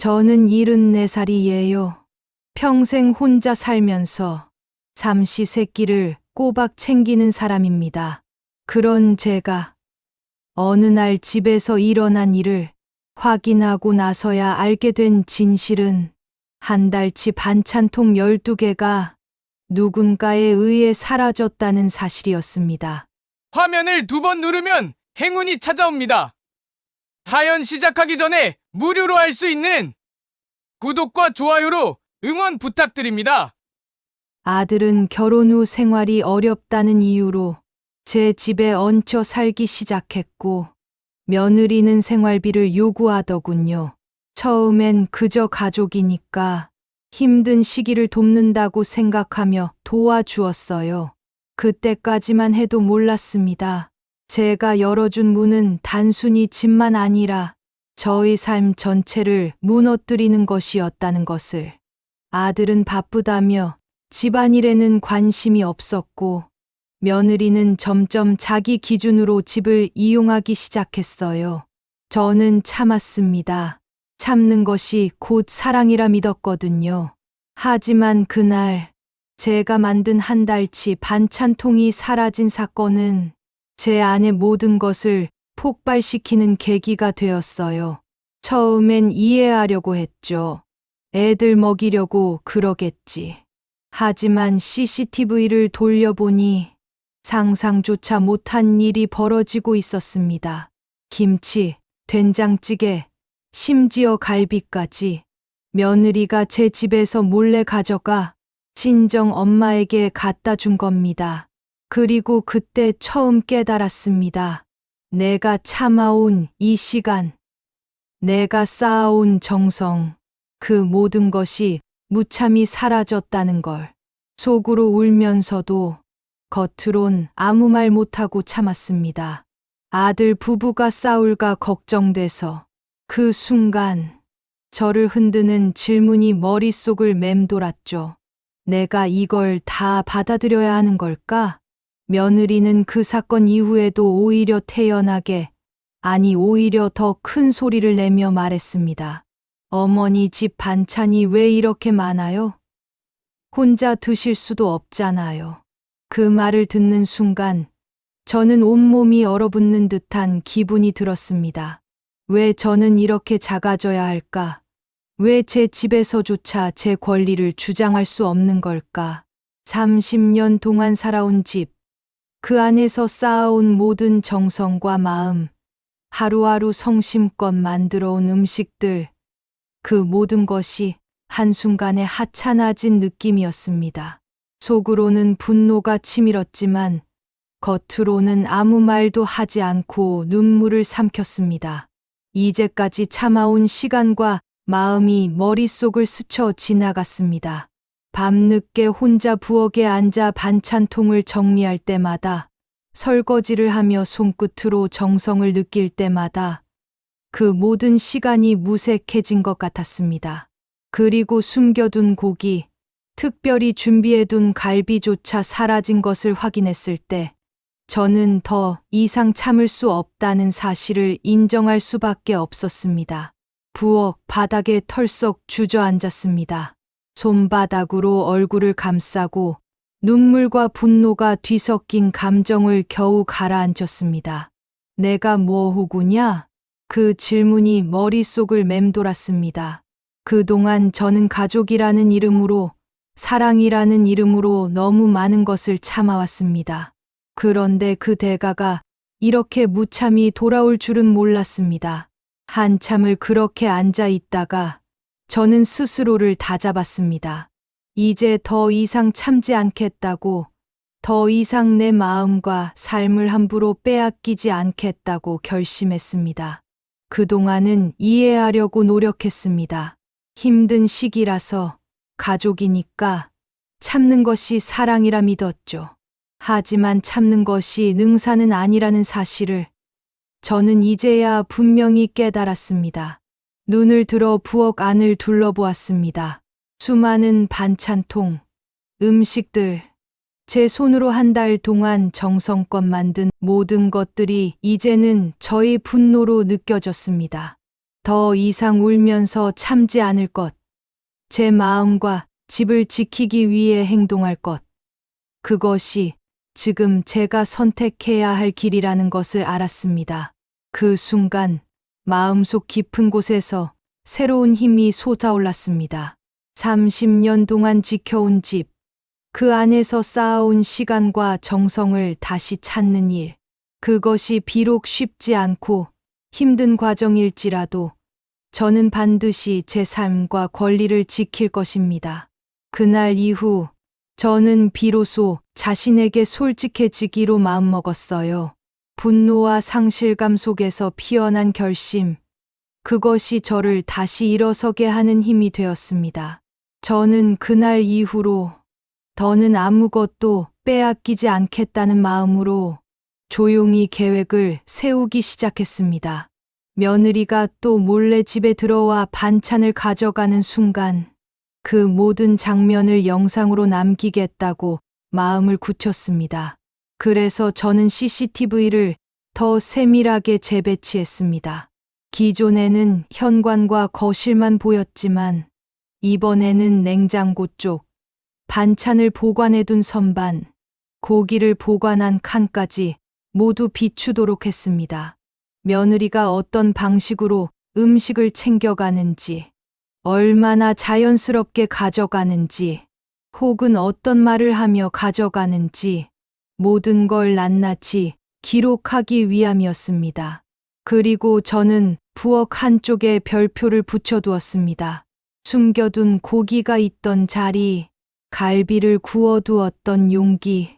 저는 74살이에요. 평생 혼자 살면서 삼시세끼를 꼬박 챙기는 사람입니다. 그런 제가 어느 날 집에서 일어난 일을 확인하고 나서야 알게 된 진실은 한 달치 반찬통 12개가 누군가에 의해 사라졌다는 사실이었습니다. 화면을 2번 누르면 행운이 찾아옵니다. 사연 시작하기 전에 무료로 할 수 있는 구독과 좋아요로 응원 부탁드립니다. 아들은 결혼 후 생활이 어렵다는 이유로 제 집에 얹혀 살기 시작했고 며느리는 생활비를 요구하더군요. 처음엔 그저 가족이니까 힘든 시기를 돕는다고 생각하며 도와주었어요. 그때까지만 해도 몰랐습니다. 제가 열어준 문은 단순히 집만 아니라 저의 삶 전체를 무너뜨리는 것이었다는 것을. 아들은 바쁘다며 집안일에는 관심이 없었고 며느리는 점점 자기 기준으로 집을 이용하기 시작했어요. 저는 참았습니다. 참는 것이 곧 사랑이라 믿었거든요. 하지만 그날 제가 만든 한 달치 반찬통이 사라진 사건은 제 안의 모든 것을 폭발시키는 계기가 되었어요. 처음엔 이해하려고 했죠. 애들 먹이려고 그러겠지. 하지만 CCTV를 돌려보니 상상조차 못한 일이 벌어지고 있었습니다. 김치, 된장찌개, 심지어 갈비까지 며느리가 제 집에서 몰래 가져가 친정 엄마에게 갖다 준 겁니다. 그리고 그때 처음 깨달았습니다. 내가 참아온 이 시간, 내가 쌓아온 정성, 그 모든 것이 무참히 사라졌다는 걸. 속으로 울면서도 겉으론 아무 말 못하고 참았습니다. 아들 부부가 싸울까 걱정돼서 그 순간 저를 흔드는 질문이 머릿속을 맴돌았죠. 내가 이걸 다 받아들여야 하는 걸까? 며느리는 그 사건 이후에도 오히려 태연하게, 아니 오히려 더 큰 소리를 내며 말했습니다. 어머니 집 반찬이 왜 이렇게 많아요? 혼자 드실 수도 없잖아요. 그 말을 듣는 순간 저는 온몸이 얼어붙는 듯한 기분이 들었습니다. 왜 저는 이렇게 작아져야 할까? 왜 제 집에서조차 제 권리를 주장할 수 없는 걸까? 30년 동안 살아온 집, 그 안에서 쌓아온 모든 정성과 마음, 하루하루 성심껏 만들어온 음식들, 그 모든 것이 한순간에 하찮아진 느낌이었습니다. 속으로는 분노가 치밀었지만 겉으로는 아무 말도 하지 않고 눈물을 삼켰습니다. 이제까지 참아온 시간과 마음이 머릿속을 스쳐 지나갔습니다. 밤늦게 혼자 부엌에 앉아 반찬통을 정리할 때마다, 설거지를 하며 손끝으로 정성을 느낄 때마다 그 모든 시간이 무색해진 것 같았습니다. 그리고 숨겨둔 고기, 특별히 준비해둔 갈비조차 사라진 것을 확인했을 때 저는 더 이상 참을 수 없다는 사실을 인정할 수밖에 없었습니다. 부엌 바닥에 털썩 주저앉았습니다. 손바닥으로 얼굴을 감싸고 눈물과 분노가 뒤섞인 감정을 겨우 가라앉혔습니다. 내가 뭐하구냐? 그 질문이 머릿속을 맴돌았습니다. 그동안 저는 가족이라는 이름으로, 사랑이라는 이름으로 너무 많은 것을 참아왔습니다. 그런데 그 대가가 이렇게 무참히 돌아올 줄은 몰랐습니다. 한참을 그렇게 앉아 있다가 저는 스스로를 다잡았습니다. 이제 더 이상 참지 않겠다고, 더 이상 내 마음과 삶을 함부로 빼앗기지 않겠다고 결심했습니다. 그동안은 이해하려고 노력했습니다. 힘든 시기라서, 가족이니까 참는 것이 사랑이라 믿었죠. 하지만 참는 것이 능사는 아니라는 사실을 저는 이제야 분명히 깨달았습니다. 눈을 들어 부엌 안을 둘러보았습니다. 수많은 반찬통, 음식들, 제 손으로 한 달 동안 정성껏 만든 모든 것들이 이제는 저의 분노로 느껴졌습니다. 더 이상 울면서 참지 않을 것. 제 마음과 집을 지키기 위해 행동할 것. 그것이 지금 제가 선택해야 할 길이라는 것을 알았습니다. 그 순간 마음속 깊은 곳에서 새로운 힘이 솟아올랐습니다. 30년 동안 지켜온 집, 그 안에서 쌓아온 시간과 정성을 다시 찾는 일. 그것이 비록 쉽지 않고 힘든 과정일지라도 저는 반드시 제 삶과 권리를 지킬 것입니다. 그날 이후 저는 비로소 자신에게 솔직해지기로 마음먹었어요. 분노와 상실감 속에서 피어난 결심, 그것이 저를 다시 일어서게 하는 힘이 되었습니다. 저는 그날 이후로 더는 아무것도 빼앗기지 않겠다는 마음으로 조용히 계획을 세우기 시작했습니다. 며느리가 또 몰래 집에 들어와 반찬을 가져가는 순간 그 모든 장면을 영상으로 남기겠다고 마음을 굳혔습니다. 그래서 저는 CCTV를 더 세밀하게 재배치했습니다. 기존에는 현관과 거실만 보였지만 이번에는 냉장고 쪽, 반찬을 보관해둔 선반, 고기를 보관한 칸까지 모두 비추도록 했습니다. 며느리가 어떤 방식으로 음식을 챙겨가는지, 얼마나 자연스럽게 가져가는지, 혹은 어떤 말을 하며 가져가는지 모든 걸 낱낱이 기록하기 위함이었습니다. 그리고 저는 부엌 한쪽에 별표를 붙여두었습니다. 숨겨둔 고기가 있던 자리, 갈비를 구워두었던 용기,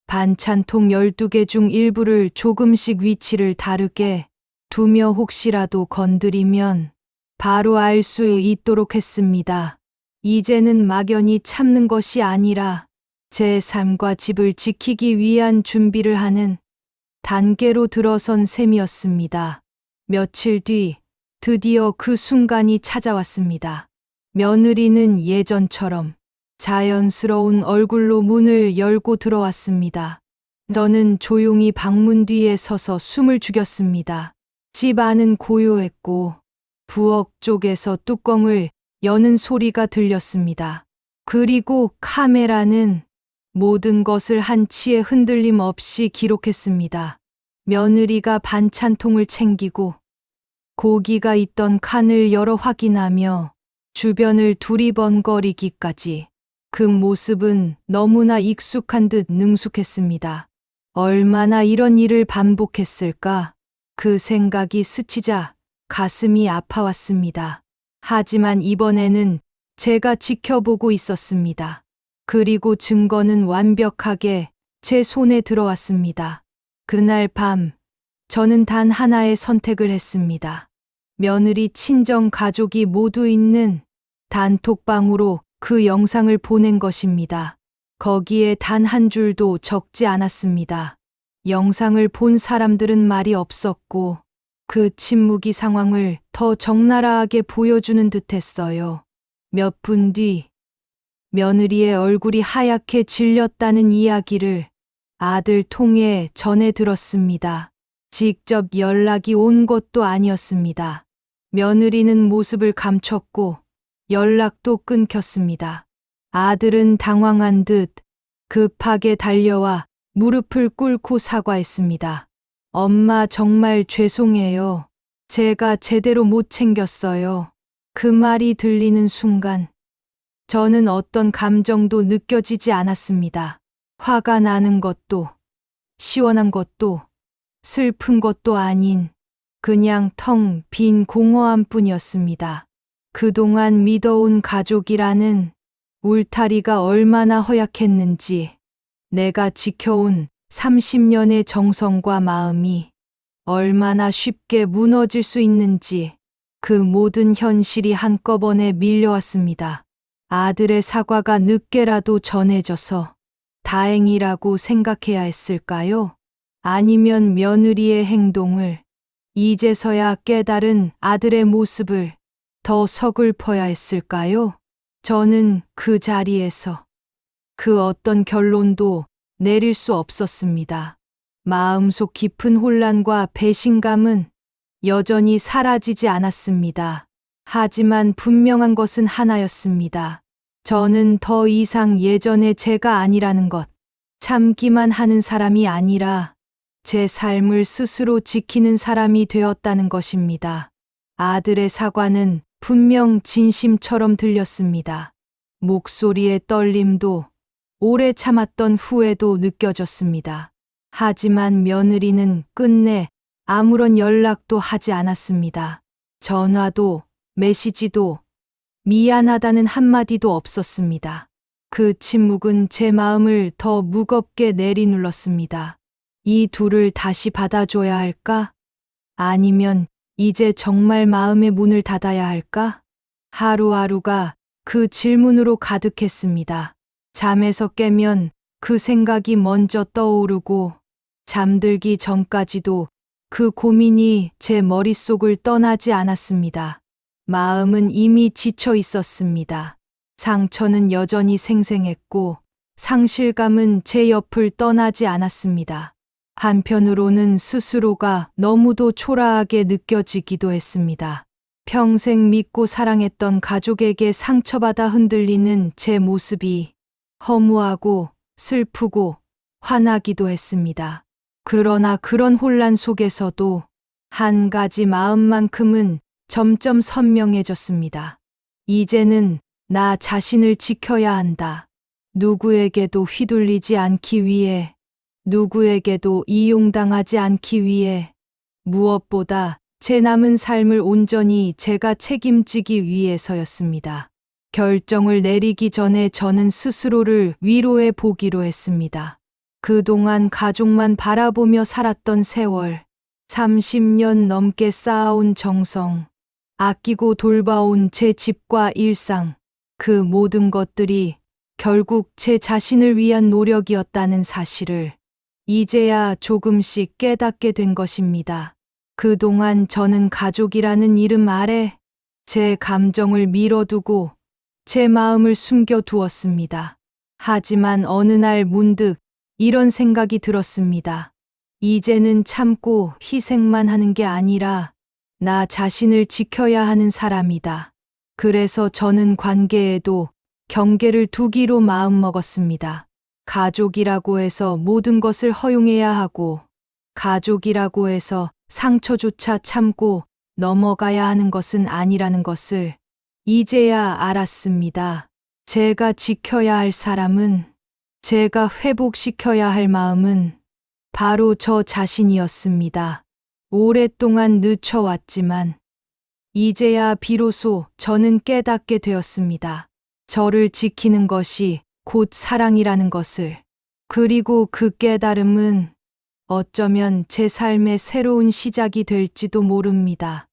반찬통 12개 중 일부를 조금씩 위치를 다르게 두며 혹시라도 건드리면 바로 알 수 있도록 했습니다. 이제는 막연히 참는 것이 아니라 제 삶과 집을 지키기 위한 준비를 하는 단계로 들어선 셈이었습니다. 며칠 뒤 드디어 그 순간이 찾아왔습니다. 며느리는 예전처럼 자연스러운 얼굴로 문을 열고 들어왔습니다. 저는 조용히 방문 뒤에 서서 숨을 죽였습니다. 집 안은 고요했고 부엌 쪽에서 뚜껑을 여는 소리가 들렸습니다. 그리고 카메라는 모든 것을 한치의 흔들림 없이 기록했습니다. 며느리가 반찬통을 챙기고 고기가 있던 칸을 열어 확인하며 주변을 두리번거리기까지. 그 모습은 너무나 익숙한 듯 능숙했습니다. 얼마나 이런 일을 반복했을까? 그 생각이 스치자 가슴이 아파왔습니다. 하지만 이번에는 제가 지켜보고 있었습니다. 그리고 증거는 완벽하게 제 손에 들어왔습니다. 그날 밤, 저는 단 하나의 선택을 했습니다. 며느리 친정 가족이 모두 있는 단톡방으로 그 영상을 보낸 것입니다. 거기에 단 한 줄도 적지 않았습니다. 영상을 본 사람들은 말이 없었고 그 침묵이 상황을 더 적나라하게 보여주는 듯했어요. 몇 분 뒤 며느리의 얼굴이 하얗게 질렸다는 이야기를 아들 통해 전해 들었습니다. 직접 연락이 온 것도 아니었습니다. 며느리는 모습을 감췄고 연락도 끊겼습니다. 아들은 당황한 듯 급하게 달려와 무릎을 꿇고 사과했습니다. 엄마 정말 죄송해요. 제가 제대로 못 챙겼어요. 그 말이 들리는 순간 저는 어떤 감정도 느껴지지 않았습니다. 화가 나는 것도 시원한 것도 슬픈 것도 아닌 그냥 텅 빈 공허함 뿐이었습니다. 그동안 믿어온 가족이라는 울타리가 얼마나 허약했는지, 내가 지켜온 30년의 정성과 마음이 얼마나 쉽게 무너질 수 있는지, 그 모든 현실이 한꺼번에 밀려왔습니다. 아들의 사과가 늦게라도 전해져서 다행이라고 생각해야 했을까요? 아니면 며느리의 행동을 이제서야 깨달은 아들의 모습을 더 서글퍼야 했을까요? 저는 그 자리에서 그 어떤 결론도 내릴 수 없었습니다. 마음속 깊은 혼란과 배신감은 여전히 사라지지 않았습니다. 하지만 분명한 것은 하나였습니다. 저는 더 이상 예전의 제가 아니라는 것, 참기만 하는 사람이 아니라 제 삶을 스스로 지키는 사람이 되었다는 것입니다. 아들의 사과는 분명 진심처럼 들렸습니다. 목소리의 떨림도 오래 참았던 후회도 느껴졌습니다. 하지만 며느리는 끝내 아무런 연락도 하지 않았습니다. 전화도 메시지도 미안하다는 한마디도 없었습니다. 그 침묵은 제 마음을 더 무겁게 내리눌렀습니다. 이 둘을 다시 받아줘야 할까? 아니면 이제 정말 마음의 문을 닫아야 할까? 하루하루가 그 질문으로 가득했습니다. 잠에서 깨면 그 생각이 먼저 떠오르고 잠들기 전까지도 그 고민이 제 머릿속을 떠나지 않았습니다. 마음은 이미 지쳐 있었습니다. 상처는 여전히 생생했고 상실감은 제 옆을 떠나지 않았습니다. 한편으로는 스스로가 너무도 초라하게 느껴지기도 했습니다. 평생 믿고 사랑했던 가족에게 상처받아 흔들리는 제 모습이 허무하고 슬프고 화나기도 했습니다. 그러나 그런 혼란 속에서도 한 가지 마음만큼은 점점 선명해졌습니다. 이제는 나 자신을 지켜야 한다. 누구에게도 휘둘리지 않기 위해, 누구에게도 이용당하지 않기 위해, 무엇보다 제 남은 삶을 온전히 제가 책임지기 위해서였습니다. 결정을 내리기 전에 저는 스스로를 위로해 보기로 했습니다. 그동안 가족만 바라보며 살았던 세월, 30년 넘게 쌓아온 정성, 아끼고 돌봐온 제 집과 일상, 그 모든 것들이 결국 제 자신을 위한 노력이었다는 사실을 이제야 조금씩 깨닫게 된 것입니다. 그동안 저는 가족이라는 이름 아래 제 감정을 밀어두고 제 마음을 숨겨두었습니다. 하지만 어느 날 문득 이런 생각이 들었습니다. 이제는 참고 희생만 하는 게 아니라 나 자신을 지켜야 하는 사람이다. 그래서 저는 관계에도 경계를 두기로 마음먹었습니다. 가족이라고 해서 모든 것을 허용해야 하고, 가족이라고 해서 상처조차 참고 넘어가야 하는 것은 아니라는 것을 이제야 알았습니다. 제가 지켜야 할 사람은, 제가 회복시켜야 할 마음은 바로 저 자신이었습니다. 오랫동안 늦춰왔지만 이제야 비로소 저는 깨닫게 되었습니다. 저를 지키는 것이 곧 사랑이라는 것을. 그리고 그 깨달음은 어쩌면 제 삶의 새로운 시작이 될지도 모릅니다.